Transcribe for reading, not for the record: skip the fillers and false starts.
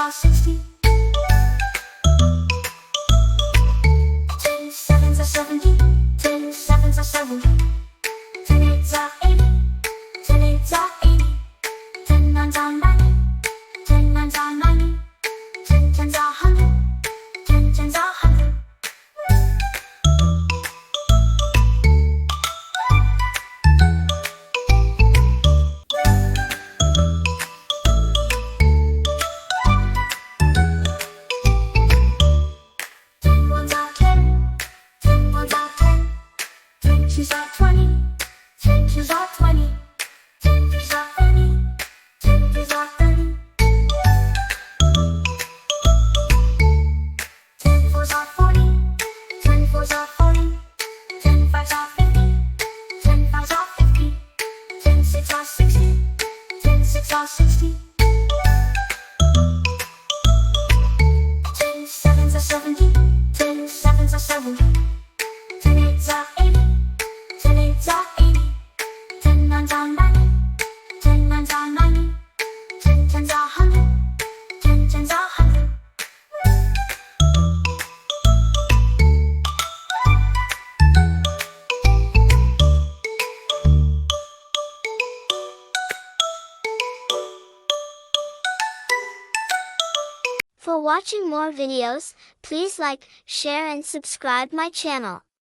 are 60. 10 sevens are 70. 10 sevens are 70. 10 eights are 80. 10 eights are 80. 10 nines are 90. 10 nines are 90. 10 tens are 100. 10 tens are 100. Twos are 20, 10 twos are 20, 10 threes are 30, 10 threes are 30. 10 fours are 40, 10 fours are 40, 10 fives are 50, 10 fives are 50, 10 six are 60, 10 six are 60. 10 sevens are 70, 10 sevens are 70, 10 eights are 80. 10 eights are 80. 10 nines are 90. 10 nines are 90. 10 tens are 100. 10 tens are 100. For watching more videos, please like, share and subscribe my channel.